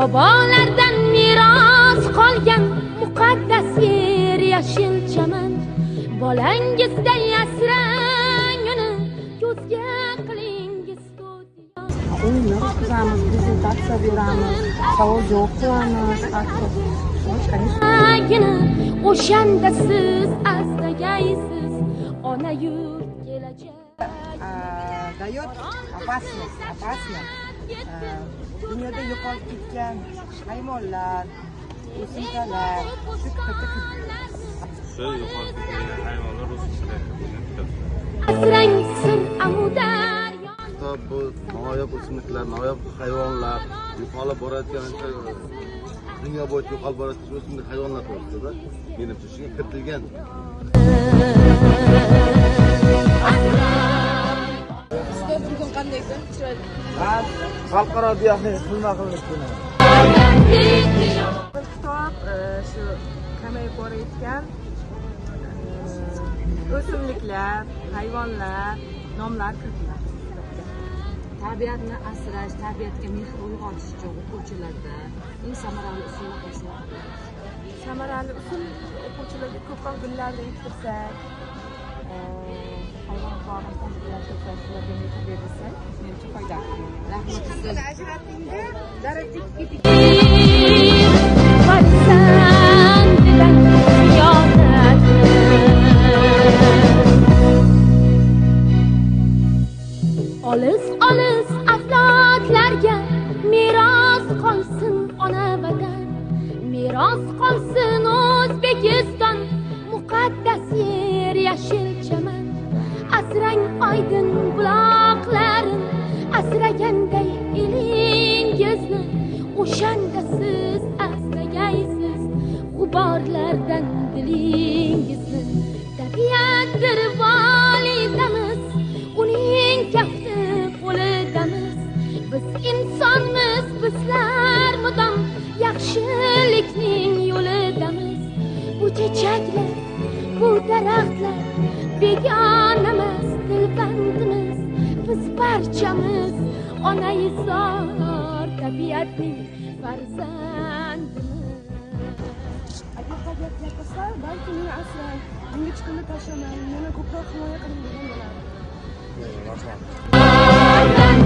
Bobolardan miros qolgan muqaddas yer yashil chaman. Bolangizday asrang uni, ko'zga qilingiz to'tiyo. O'yinni qilamiz, prezentatsiya beramiz, savol javob qilamiz, O'shanda siz asragaysiz ona yurt kelajak. Dает опасно. Dunyoda yo'qolib ketgan hayvonlar, o'simtalar, shu yo'qolib ketgan hayvonlar Asrang sir amudar. Kitob bu noyob o'simliklar, noyob hayvonlar, yo'qolib borayotgan dunyo bo'yicha yo'qolib borayotgan o'simlik hayvonlar to'g'risida menimcha shunga kiritilgan. bugun qanday kun chiroyli? Xalqaro biyoximik xizmat qilib kitob shu kamayib borayotgan o'simliklar, hayvonlar, nomlar kiritiladi. Tabiatni asrash, tabiatga mehr uyg'otish uchun o'quvchilarda eng samarali usullar qaysi? Samarali usul o'quvchilarga ko'proq gullarni ektirsak, hayvon faoliyatini tashkillashtirsak, ularga mehr berilsak, menimcha foydali. Rahmat sizga. Ajratingda darajaga keting. Farzandidan ziyodati. Olis avlodlarga miros qolsin ona vatan, miros qolsin O'zbekiston, muqaddas yer yashil chaman. Asrang oydin buloqlarin, asraganday elingizni, o'shanda siz asragaysiz g'uborlardan dilingizni. Tabiatdir volidamiz, uning kafti qo'lidamiz. Biz insonmiz, bizlar mudom yaxshilikning yo'lidamiz. Bu chechaklar, bu daraxtlar begonamas, dilbandimiz. Biz barchamiz onai zor tabiatning farzandimiz. Agar tabiat gapirsa, balki meni asrang, menga chiqindi tashlamang, meni ko'proq himoya qiling degan bo'ladi. rahmat.